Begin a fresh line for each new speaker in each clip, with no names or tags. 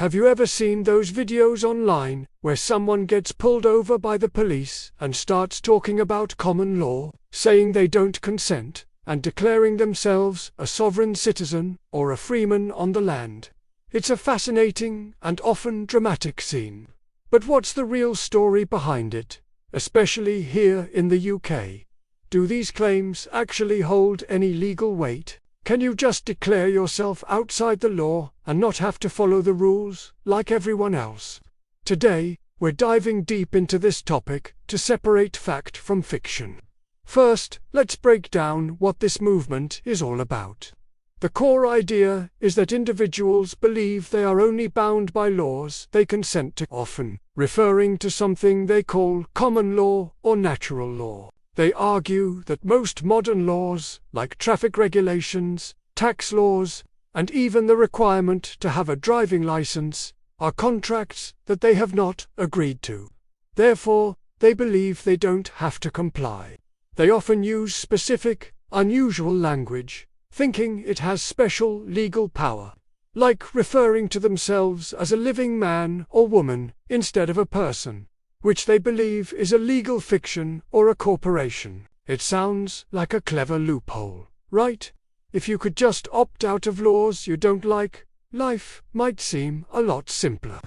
Have you ever seen those videos online where someone gets pulled over by the police and starts talking about common law, saying they don't consent, and declaring themselves a sovereign citizen or a freeman on the land? It's a fascinating and often dramatic scene. But what's the real story behind it, especially here in the UK? Do these claims actually hold any legal weight? Can you just declare yourself outside the law and not have to follow the rules like everyone else? Today, we're diving deep into this topic to separate fact from fiction. First, let's break down what this movement is all about. The core idea is that individuals believe they are only bound by laws they consent to, often referring to something they call common law or natural law. They argue that most modern laws, like traffic regulations, tax laws, and even the requirement to have a driving license, are contracts that they have not agreed to. Therefore, they believe they don't have to comply. They often use specific, unusual language, thinking it has special legal power, like referring to themselves as a living man or woman instead of a person, which they believe is a legal fiction or a corporation. It sounds like a clever loophole, right? If you could just opt out of laws you don't like, life might seem a lot simpler.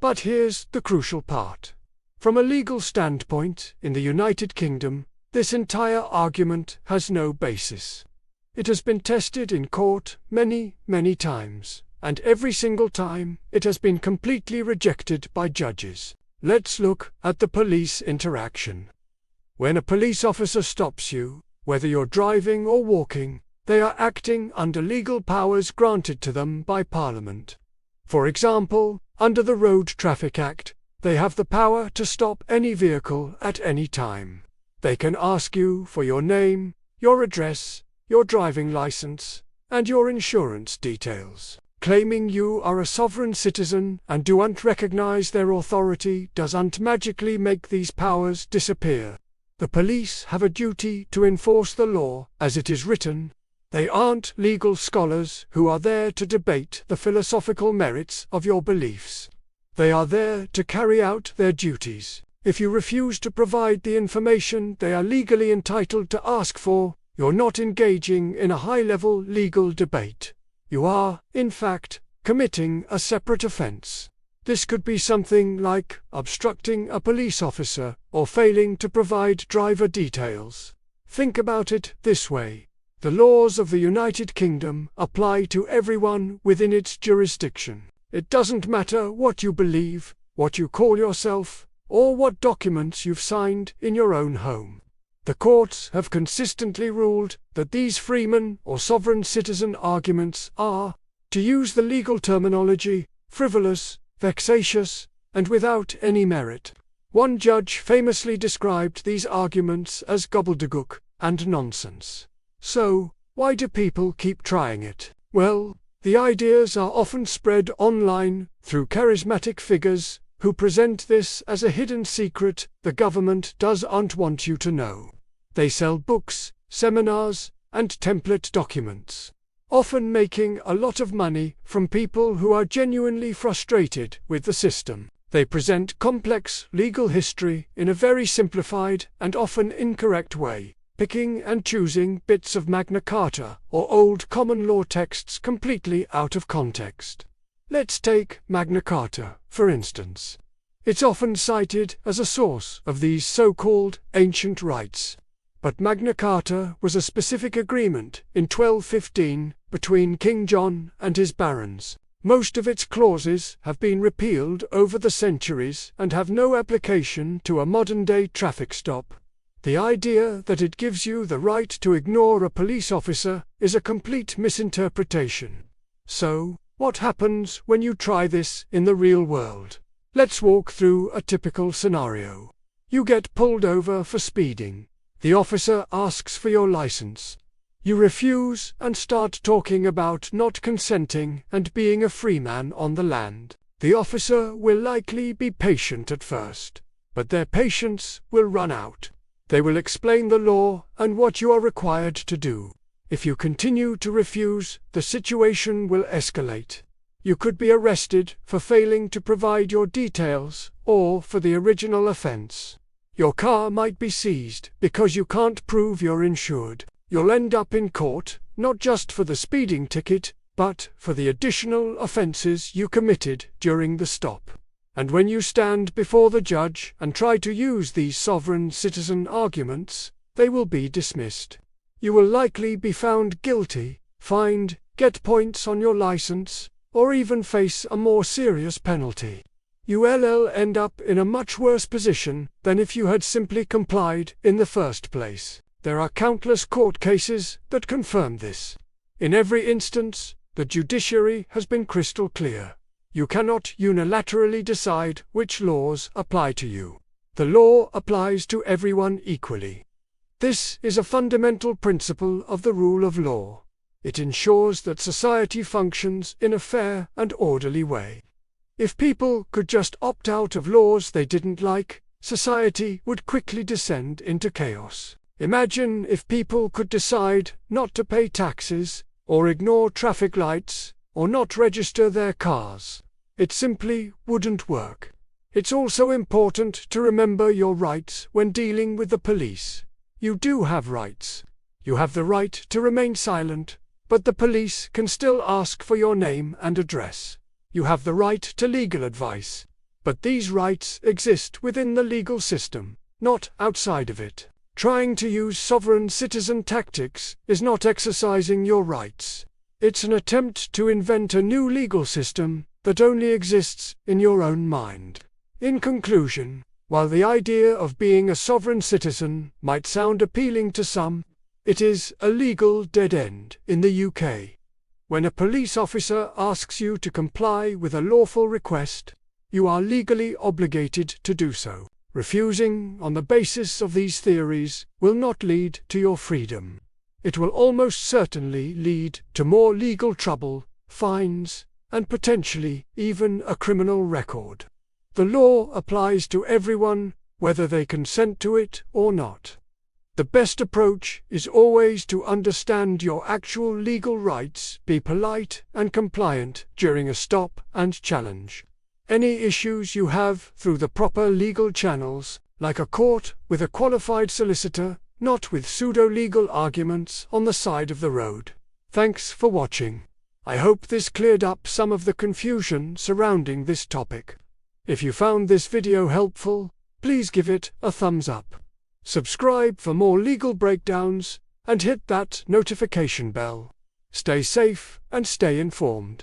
But here's the crucial part. From a legal standpoint, in the United Kingdom, this entire argument has no basis. It has been tested in court many, many times, and every single time it has been completely rejected by judges. Let's look at the police interaction. When a police officer stops you, whether you're driving or walking, they are acting under legal powers granted to them by Parliament. For example, under the Road Traffic Act, they have the power to stop any vehicle at any time. They can ask you for your name, your address, your driving license, and your insurance details. Claiming you are a sovereign citizen and don't recognize their authority doesn't magically make these powers disappear. The police have a duty to enforce the law as it is written. They aren't legal scholars who are there to debate the philosophical merits of your beliefs. They are there to carry out their duties. If you refuse to provide the information they are legally entitled to ask for, you're not engaging in a high-level legal debate. You are, in fact, committing a separate offense. This could be something like obstructing a police officer or failing to provide driver details. Think about it this way. The laws of the United Kingdom apply to everyone within its jurisdiction. It doesn't matter what you believe, what you call yourself, or what documents you've signed in your own home. The courts have consistently ruled that these freeman or sovereign citizen arguments are, to use the legal terminology, frivolous, vexatious, and without any merit. One judge famously described these arguments as gobbledygook and nonsense. So, why do people keep trying it? Well, the ideas are often spread online through charismatic figures who present this as a hidden secret the government doesn't want you to know. They sell books, seminars, and template documents, often making a lot of money from people who are genuinely frustrated with the system. They present complex legal history in a very simplified and often incorrect way, picking and choosing bits of Magna Carta or old common law texts completely out of context. Let's take Magna Carta, for instance. It's often cited as a source of these so-called ancient rights. But Magna Carta was a specific agreement in 1215 between King John and his barons. Most of its clauses have been repealed over the centuries and have no application to a modern-day traffic stop. The idea that it gives you the right to ignore a police officer is a complete misinterpretation. So, what happens when you try this in the real world? Let's walk through a typical scenario. You get pulled over for speeding. The officer asks for your license. You refuse and start talking about not consenting and being a free man on the land. The officer will likely be patient at first, but their patience will run out. They will explain the law and what you are required to do. If you continue to refuse, the situation will escalate. You could be arrested for failing to provide your details, or for the original offense. Your car might be seized because you can't prove you're insured. You'll end up in court, not just for the speeding ticket, but for the additional offenses you committed during the stop. And when you stand before the judge and try to use these sovereign citizen arguments, they will be dismissed. You will likely be found guilty, fined, get points on your license, or even face a more serious penalty. You'll end up in a much worse position than if you had simply complied in the first place. There are countless court cases that confirm this. In every instance, the judiciary has been crystal clear. You cannot unilaterally decide which laws apply to you. The law applies to everyone equally. This is a fundamental principle of the rule of law. It ensures that society functions in a fair and orderly way. If people could just opt out of laws they didn't like, society would quickly descend into chaos. Imagine if people could decide not to pay taxes, or ignore traffic lights, or not register their cars. It simply wouldn't work. It's also important to remember your rights when dealing with the police. You do have rights. You have the right to remain silent, but the police can still ask for your name and address. You have the right to legal advice, but these rights exist within the legal system, not outside of it. Trying to use sovereign citizen tactics is not exercising your rights. It's an attempt to invent a new legal system that only exists in your own mind. In conclusion, while the idea of being a sovereign citizen might sound appealing to some, it is a legal dead end in the UK. When a police officer asks you to comply with a lawful request, you are legally obligated to do so. Refusing on the basis of these theories will not lead to your freedom. It will almost certainly lead to more legal trouble, fines, and potentially even a criminal record. The law applies to everyone, whether they consent to it or not. The best approach is always to understand your actual legal rights, be polite and compliant during a stop and challenge. Any issues you have through the proper legal channels, like a court with a qualified solicitor, not with pseudo-legal arguments on the side of the road. Thanks for watching. I hope this cleared up some of the confusion surrounding this topic. If you found this video helpful, please give it a thumbs up. Subscribe for more legal breakdowns, and hit that notification bell. Stay safe and stay informed.